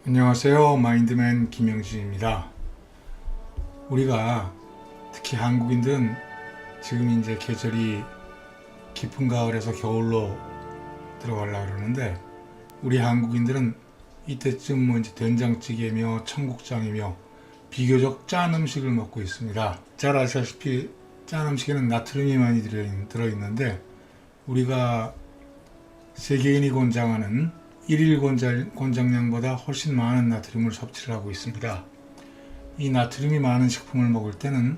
안녕하세요. 마인드맨 김영진입니다. 우리가 특히 한국인들은 지금 이제 계절이 깊은 가을에서 겨울로 들어가려고 그러는데, 우리 한국인들은 이때쯤 이제 된장찌개며 청국장이며 비교적 짠 음식을 먹고 있습니다. 잘 아시다시피 짠 음식에는 나트륨이 많이 들어있는데, 우리가 세계인이 권장하는 일일 권장량보다 훨씬 많은 나트륨을 섭취를 하고 있습니다. 이 나트륨이 많은 식품을 먹을 때는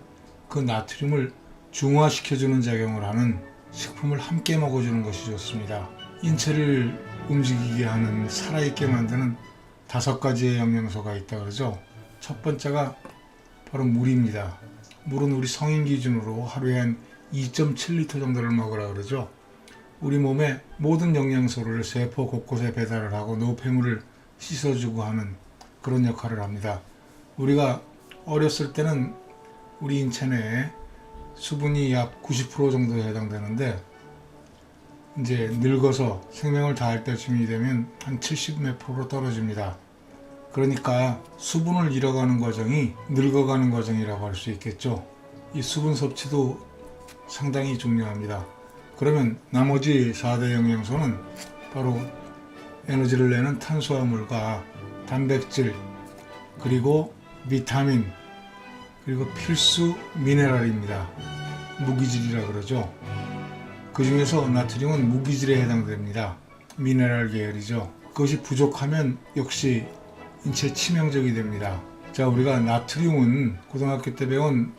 그 나트륨을 중화시켜주는 작용을 하는 식품을 함께 먹어주는 것이 좋습니다. 인체를 움직이게 하는, 살아있게 만드는 5가지의 영양소가 있다 그러죠. 첫 번째가 바로 물입니다. 물은 우리 성인 기준으로 하루에 한 2.7리터 정도를 먹으라 그러죠. 우리 몸의 모든 영양소를 세포 곳곳에 배달을 하고 노폐물을 씻어주고 하는 그런 역할을 합니다. 우리가 어렸을 때는 우리 인체 내에 수분이 약 90% 정도에 해당되는데, 이제 늙어서 생명을 다할 때쯤이 되면 한 70 몇 프로 떨어집니다. 그러니까 수분을 잃어가는 과정이 늙어가는 과정이라고 할 수 있겠죠. 이 수분 섭취도 상당히 중요합니다. 그러면 나머지 4대 영양소는 바로 에너지를 내는 탄수화물과 단백질, 그리고 비타민, 그리고 필수 미네랄입니다. 무기질이라 그러죠. 그 중에서 나트륨은 무기질에 해당됩니다. 미네랄 계열이죠. 그것이 부족하면 역시 인체에 치명적이 됩니다. 자, 우리가 나트륨은 고등학교 때 배운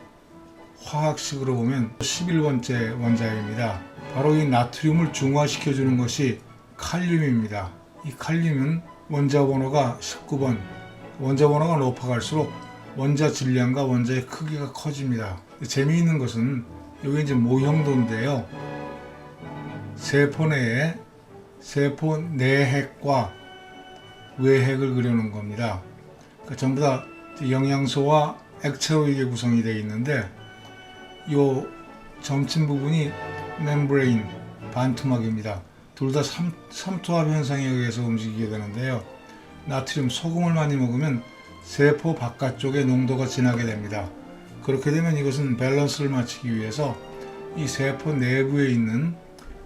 화학식으로 보면 11번째 원자입니다. 바로 이 나트륨을 중화시켜주는 것이 칼륨입니다. 이 칼륨은 원자 번호가 19번, 원자 번호가 높아갈수록 원자 질량과 원자의 크기가 커집니다. 재미있는 것은 여기 이제 모형도인데요. 세포 내에 세포 내핵과 외핵을 그려놓은 겁니다. 그러니까 전부 다 영양소와 액체로 이게 구성이 되어 있는데, 이 점친 부분이 멤브레인, 반투막입니다. 둘 다 삼투압 현상에 의해서 움직이게 되는데요. 나트륨, 소금을 많이 먹으면 세포 바깥쪽에 농도가 진하게 됩니다. 그렇게 되면 이것은 밸런스를 맞추기 위해서 이 세포 내부에 있는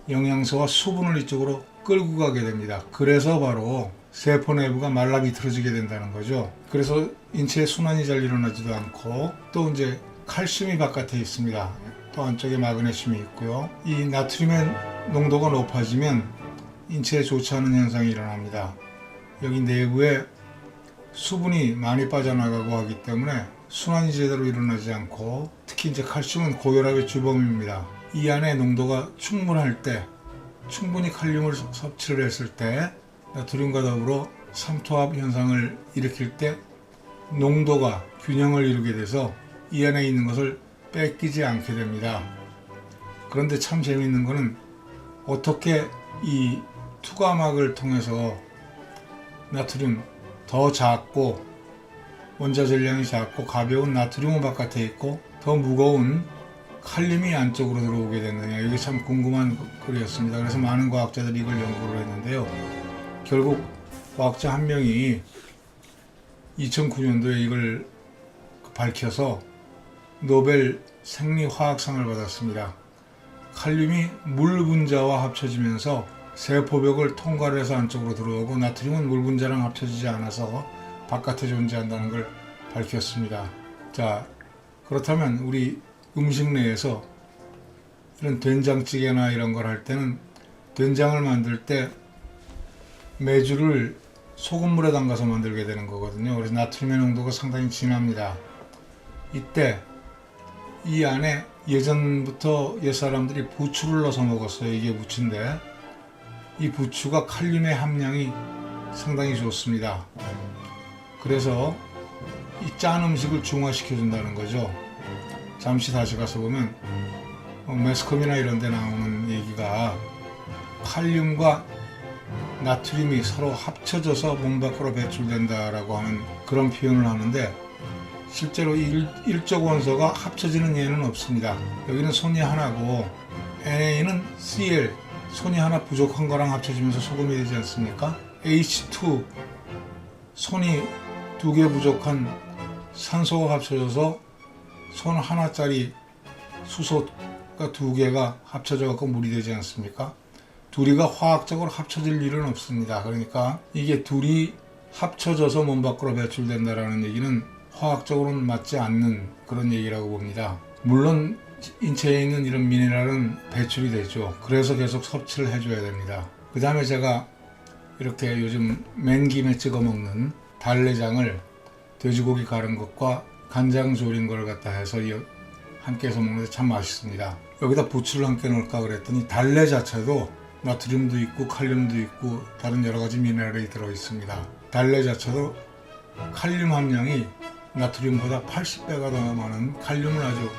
영양소와 수분을 이쪽으로 끌고 가게 됩니다. 그래서 바로 세포 내부가 말라 비틀어지게 된다는 거죠. 그래서 인체의 순환이 잘 일어나지도 않고, 또 이제 칼슘이 바깥에 있습니다. 또 안쪽에 마그네슘이 있고요. 이 나트륨의 농도가 높아지면 인체에 좋지 않은 현상이 일어납니다. 여기 내부에 수분이 많이 빠져나가고 하기 때문에 순환이 제대로 일어나지 않고, 특히 이제 칼슘은 고혈압의 주범입니다. 이 안에 농도가 충분할 때, 충분히 칼륨을 섭취를 했을 때, 나트륨과 더불어 삼투압 현상을 일으킬 때 농도가 균형을 이루게 돼서 이 안에 있는 것을 뺏기지 않게 됩니다. 그런데 참 재미있는 것은 어떻게 이 투과막을 통해서 나트륨 더 작고 원자 질량이 작고 가벼운 나트륨은 바깥에 있고 더 무거운 칼륨이 안쪽으로 들어오게 됐느냐, 이게 참 궁금한 글이었습니다. 그래서 많은 과학자들이 이걸 연구를 했는데요. 결국 과학자 한 명이 2009년도에 이걸 밝혀서 노벨 생리화학상을 받았습니다. 칼륨이 물 분자와 합쳐지면서 세포벽을 통과를 해서 안쪽으로 들어오고, 나트륨은 물 분자랑 합쳐지지 않아서 바깥에 존재한다는 걸 밝혔습니다. 자, 그렇다면 우리 음식 내에서 이런 된장찌개나 이런 걸 할 때는 된장을 만들 때 메주를 소금물에 담가서 만들게 되는 거거든요. 그래서 나트륨의 농도가 상당히 진합니다. 이때 이 안에 예전부터 옛사람들이 부추를 넣어서 먹었어요. 이게 부추인데, 이 부추가 칼륨의 함량이 상당히 좋습니다. 그래서 이 짠 음식을 중화시켜 준다는 거죠. 잠시 다시 가서 보면 매스컴이나 이런 데 나오는 얘기가 칼륨과 나트륨이 서로 합쳐져서 몸 밖으로 배출된다라고 하는 그런 표현을 하는데, 실제로 일적 원소가 합쳐지는 예는 없습니다. 여기는 손이 하나고 NA는 Cl, 손이 하나 부족한 거랑 합쳐지면서 소금이 되지 않습니까? H2 손이 2개 부족한 산소가 합쳐져서 손 하나짜리 수소가 2개가 합쳐져 갖고 물이 되지 않습니까? 둘이가 화학적으로 합쳐질 일은 없습니다. 그러니까 이게 둘이 합쳐져서 몸 밖으로 배출된다라는 얘기는 화학적으로는 맞지 않는 그런 얘기라고 봅니다. 물론 인체에 있는 이런 미네랄은 배출이 되죠. 그래서 계속 섭취를 해줘야 됩니다. 그 다음에 제가 이렇게 요즘 맨김에 찍어 먹는 달래장을 돼지고기 갈은 것과 간장 졸인 걸 갖다 해서 함께 해서 먹는데 참 맛있습니다. 여기다 부추를 함께 넣을까 그랬더니 달래 자체도 나트륨도 있고 칼륨도 있고 다른 여러 가지 미네랄이 들어 있습니다. 달래 자체도 칼륨 함량이 나트륨보다 80배가 더 많은 칼륨을 아주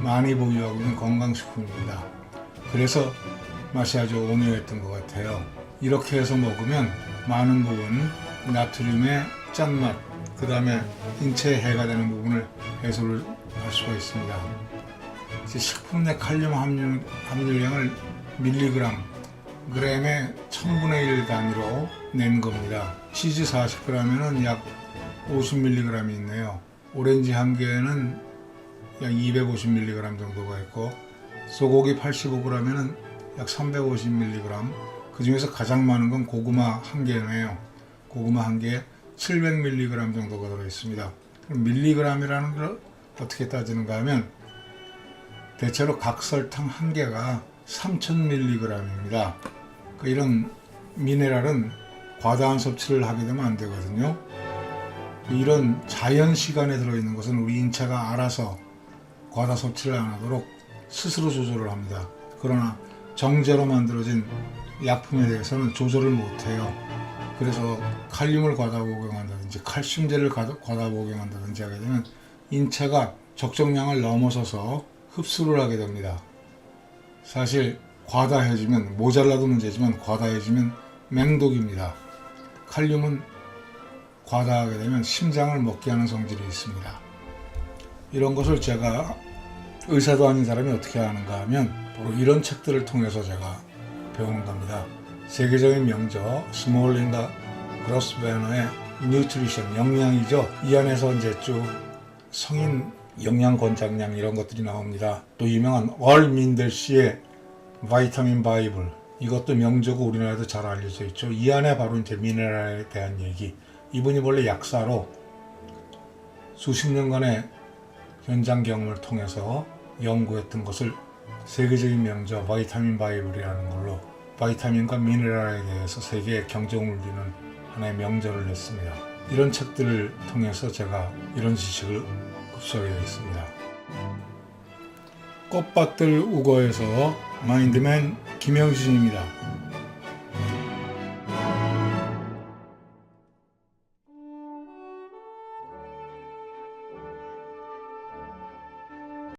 많이 보유하고 있는 건강식품입니다. 그래서 맛이 아주 오묘했던 것 같아요. 이렇게 해서 먹으면 많은 부분 나트륨의 짠맛, 그 다음에 인체에 해가 되는 부분을 해소를 할 수가 있습니다. 식품 내 칼륨 함유량을 밀리그램, 그램의 1000분의 1 단위로 낸 겁니다. 치즈 40g에는 약 50mg이 있네요. 오렌지 한 개는 약 250mg 정도가 있고, 소고기 85g에는 약 350mg, 그 중에서 가장 많은 건 고구마 한 개네요. 고구마 한 개에 700mg 정도가 들어있습니다. 그럼 밀리그램이라는 걸 어떻게 따지는가 하면 대체로 각설탕 한 개가 3000mg입니다. 이런 미네랄은 과다한 섭취를 하게 되면 안 되거든요. 이런 자연 시간에 들어있는 것은 우리 인체가 알아서 과다 섭취를 안 하도록 스스로 조절을 합니다. 그러나 정제로 만들어진 약품에 대해서는 조절을 못해요. 그래서 칼륨을 과다 복용한다든지 칼슘제를 과다 복용한다든지 하게 되면 인체가 적정량을 넘어서서 흡수를 하게 됩니다. 사실 과다해지면, 모자라도 문제지만 과다해지면 맹독입니다. 칼륨은 과다하게 되면 심장을 먹게 하는 성질이 있습니다. 이런 것을 제가 의사도 아닌 사람이 어떻게 아는가 하면 바로 이런 책들을 통해서 제가 배우는 겁니다. 세계적인 명저 스몰린과 그로스베너의 뉴트리션, 영양이죠. 이 안에서 이제 쭉 성인 영양 권장량 이런 것들이 나옵니다. 또 유명한 얼민델 씨의 바이타민 바이블, 이것도 명저고 우리나라에도 잘 알려져 있죠. 이 안에 바로 이제 미네랄에 대한 얘기. 이분이 원래 약사로 수십 년간의 현장 경험을 통해서 연구했던 것을 세계적인 명저 바이타민 바이블이라는 걸로 바이타민과 미네랄에 대해서 세계에 경종을 울리는 하나의 명저를 냈습니다. 이런 책들을 통해서 제가 이런 지식을 흡수하게 되었습니다. 꽃밭들 우거에서 마인드맨 김영진입니다.